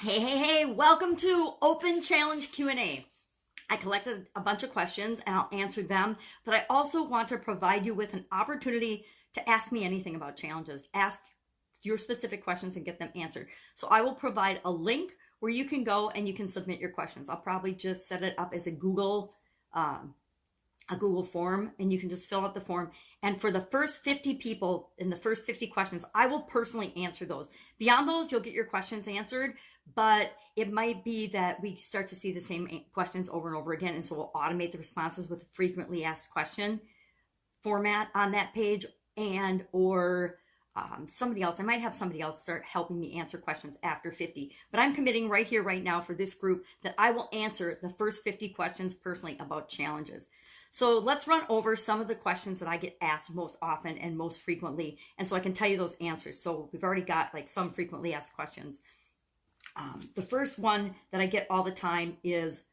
Hey, welcome to Open Challenge Q&A. I collected a bunch of questions and I'll answer them, but I also want to provide you with an opportunity to ask me anything about challenges. Ask your specific questions and get them answered. So I will provide a link where you can go and you can submit your questions. I'll probably just set it up as a Google form, and you can just fill out the form. And for the first 50 people in the first 50 questions, I will personally answer those. Beyond those, you'll get your questions answered, but it might be that we start to see the same questions over and over again. And so we'll automate the responses with a frequently asked question format on that page, and or somebody else. I might have somebody else start helping me answer questions after 50, but I'm committing right here, right now for this group that I will answer the first 50 questions personally about challenges. So let's run over some of the questions that I get asked most often and most frequently. And so I can tell you those answers. So we've already got like some frequently asked questions. The first one that I get all the time is,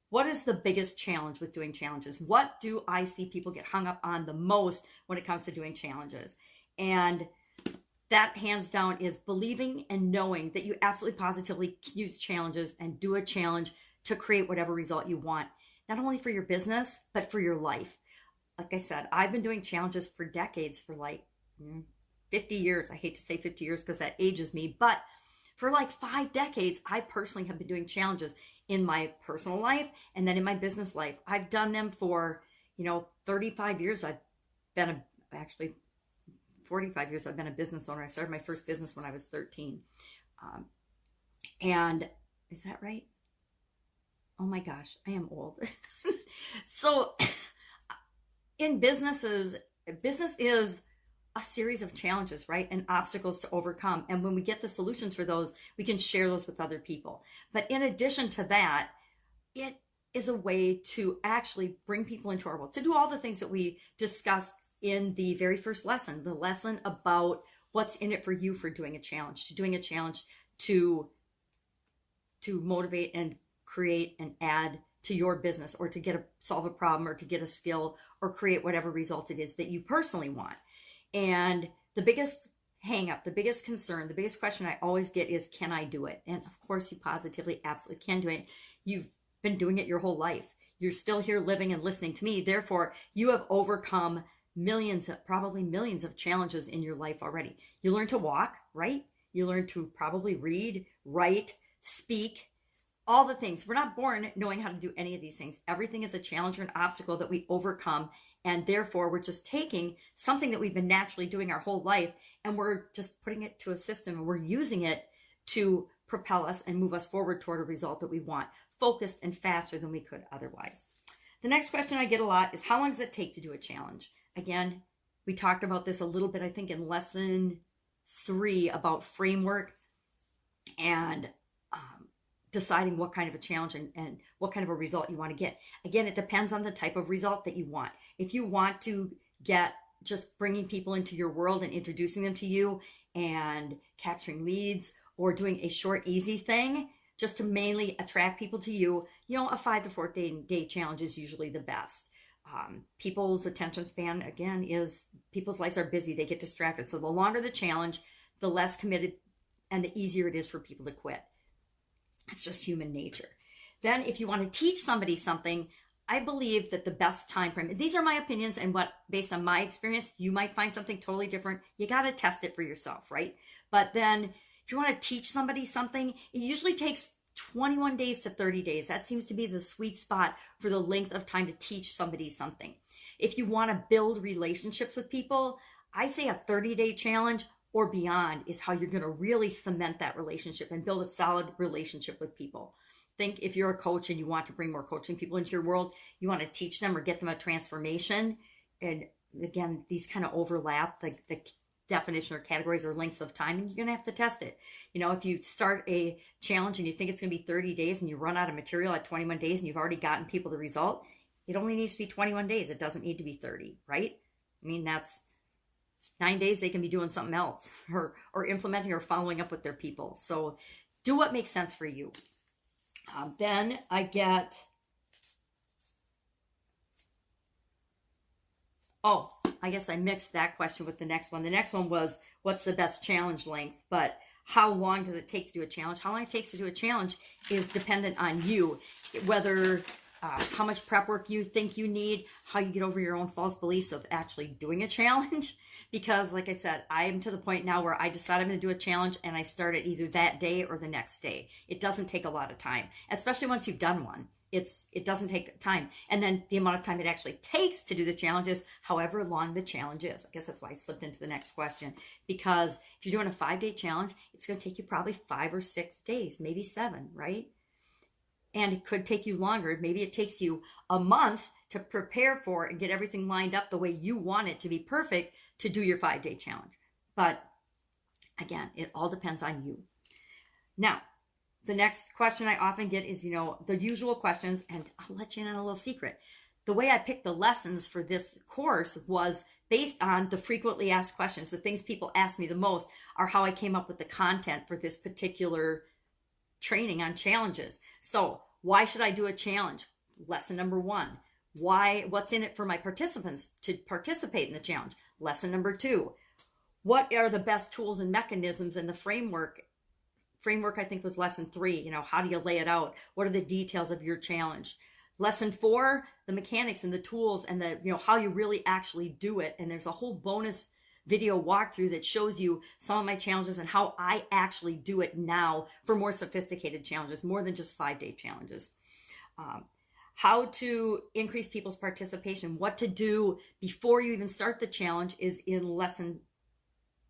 what is the biggest challenge with doing challenges? What do I see people get hung up on the most when it comes to doing challenges? And that hands down is believing and knowing that you absolutely positively can use challenges and do a challenge to create whatever result you want. Not only for your business, but for your life. Like I said, I've been doing challenges for decades, for like 50 years. I hate to say 50 years because that ages me, but for like 5 decades, I personally have been doing challenges in my personal life and then in my business life. I've done them for, 35 years. Actually 45 years I've been a business owner. I started my first business when I was 13. And is that right? Oh my gosh, I am old. So in business is a series of challenges, right? And obstacles to overcome. And when we get the solutions for those, we can share those with other people. But in addition to that, it is a way to actually bring people into our world, to do all the things that we discussed in the very first lesson, the lesson about what's in it for you for doing a challenge, to motivate and create and add to your business, or to solve a problem, or to get a skill, or create whatever result it is that you personally want. And the biggest hang up, the biggest concern, the biggest question I always get is, can I do it? And of course you positively absolutely can do it. You've been doing it your whole life. You're still here living and listening to me. Therefore, you have overcome probably millions of challenges in your life already. You learn to walk, right? You learn to probably read, write, speak, all the things. We're not born knowing how to do any of these things. Everything is a challenge or an obstacle that we overcome. And therefore, we're just taking something that we've been naturally doing our whole life, and we're just putting it to a system, and we're using it to propel us and move us forward toward a result that we want, focused and faster than we could otherwise. The next question I get a lot is, how long does it take to do a challenge? Again, we talked about this a little bit, I think, in lesson 3 about framework and deciding what kind of a challenge and what kind of a result you want to get. Again, it depends on the type of result that you want. If you want to get just bringing people into your world and introducing them to you and capturing leads, or doing a short, easy thing just to mainly attract people to you, a 5 to 14 day challenge is usually the best. People's attention span, again, people's lives are busy. They get distracted. So the longer the challenge, the less committed and the easier it is for people to quit. It's just human nature. Then if you want to teach somebody something, I believe that the best time frame, these are my opinions, and based on my experience, you might find something totally different. You got to test it for yourself, right? But then if you want to teach somebody something, it usually takes 21 days to 30 days. That seems to be the sweet spot for the length of time to teach somebody something. If you want to build relationships with people, I say a 30-day challenge or beyond is how you're going to really cement that relationship and build a solid relationship with people. Think if you're a coach and you want to bring more coaching people into your world, you want to teach them or get them a transformation. And again, these kind of overlap, the definition or categories or lengths of time, and you're going to have to test it. If you start a challenge and you think it's going to be 30 days and you run out of material at 21 days and you've already gotten people the result, it only needs to be 21 days. It doesn't need to be 30, right? I mean, that's 9 days they can be doing something else or implementing or following up with their people. So do what makes sense for you. Then I get, I guess I mixed that question with the next one. The next one was, what's the best challenge length? But how long does it take to do a challenge? How long it takes to do a challenge is dependent on you, whether how much prep work you think you need, how you get over your own false beliefs of actually doing a challenge. Because like I said, I am to the point now where I decide I'm going to do a challenge and I start it either that day or the next day. It doesn't take a lot of time, especially once you've done one. It doesn't take time. And then the amount of time it actually takes to do the challenge is however long the challenge is. I guess that's why I slipped into the next question. Because if you're doing a 5-day challenge, it's going to take you probably 5 or 6 days, maybe 7, right? And it could take you longer. Maybe it takes you a month to prepare for and get everything lined up the way you want it to be perfect to do your 5-day challenge. But again, it all depends on you. Now, the next question I often get is, the usual questions, and I'll let you in on a little secret. The way I picked the lessons for this course was based on the frequently asked questions. The things people ask me the most are how I came up with the content for this particular training on challenges. So why should I do a challenge? Lesson number 1. What's in it for my participants to participate in the challenge? Lesson number 2. What are the best tools and mechanisms in the framework? Framework, I think, was lesson 3. How do you lay it out? What are the details of your challenge? Lesson 4, the mechanics and the tools and the, how you really actually do it. And there's a whole bonus video walkthrough that shows you some of my challenges and how I actually do it now for more sophisticated challenges, more than just 5-day challenges. How to increase people's participation, what to do before you even start the challenge is in lesson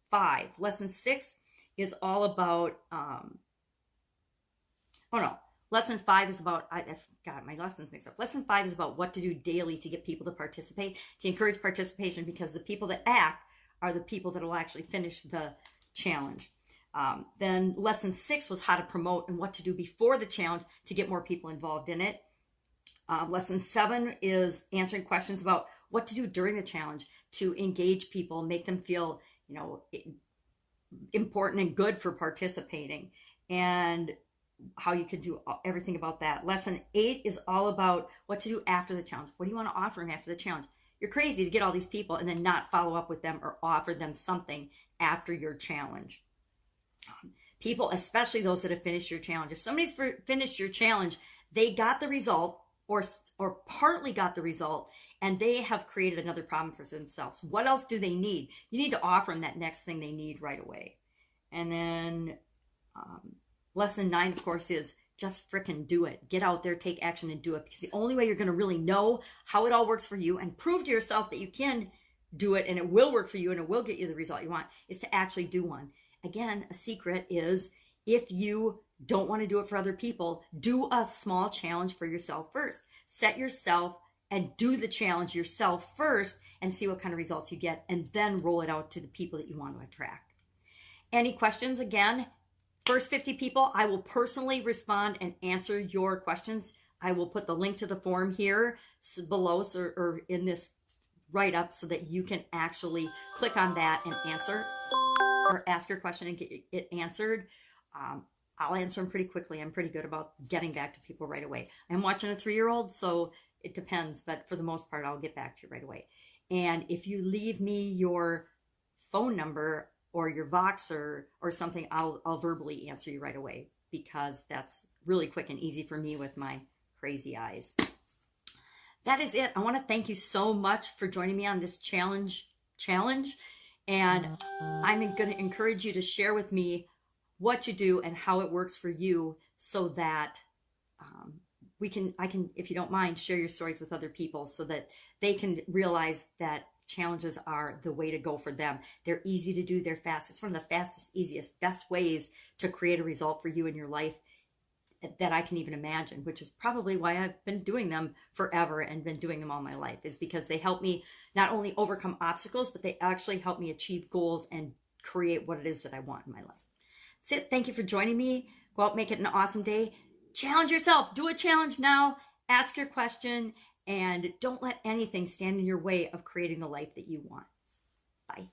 5. Lesson 6 is all about, lesson 5 is about, I've got my lessons mixed up. Lesson 5 is about what to do daily to get people to participate, to encourage participation, because the people that act are the people that will actually finish the challenge. Then lesson 6 was how to promote and what to do before the challenge to get more people involved in it. Lesson 7 is answering questions about what to do during the challenge to engage people, make them feel, important and good for participating, and how you can do everything about that. Lesson 8 is all about what to do after the challenge. What do you want to offer them after the challenge? You're crazy to get all these people and then not follow up with them or offer them something after your challenge. People, especially those that have finished your challenge. If somebody's finished your challenge, they got the result or partly got the result, and they have created another problem for themselves. What else do they need? You need to offer them that next thing they need right away. And then lesson 9, of course, is just frickin' do it. Get out there, take action, and do it. Because the only way you're going to really know how it all works for you and prove to yourself that you can do it and it will work for you and it will get you the result you want is to actually do one. Again, a secret is if you don't want to do it for other people, do a small challenge for yourself first. Set yourself and do the challenge yourself first and see what kind of results you get, and then roll it out to the people that you want to attract. Any questions? Again, first 50 people, I will personally respond and answer your questions. I will put the link to the form here below or in this write-up so that you can actually click on that and answer or ask your question and get it answered. I'll answer them pretty quickly. I'm pretty good about getting back to people right away. I'm watching a 3-year-old, so it depends, but for the most part, I'll get back to you right away. And if you leave me your phone number or your Vox or something, I'll verbally answer you right away, because that's really quick and easy for me with my crazy eyes. That is it. I want to thank you so much for joining me on this challenge. And I'm going to encourage you to share with me what you do and how it works for you, so that I can, if you don't mind, share your stories with other people so that they can realize that challenges are the way to go for them. They're easy to do. They're fast. It's one of the fastest, easiest, best ways to create a result for you in your life that I can even imagine, which is probably why I've been doing them forever and been doing them all my life, is because they help me not only overcome obstacles, but they actually help me achieve goals and create what it is that I want in my life. That's it. Thank you for joining me. Go out, make it an awesome day. Challenge yourself. Do a challenge now. Ask your question, and don't let anything stand in your way of creating the life that you want. Bye.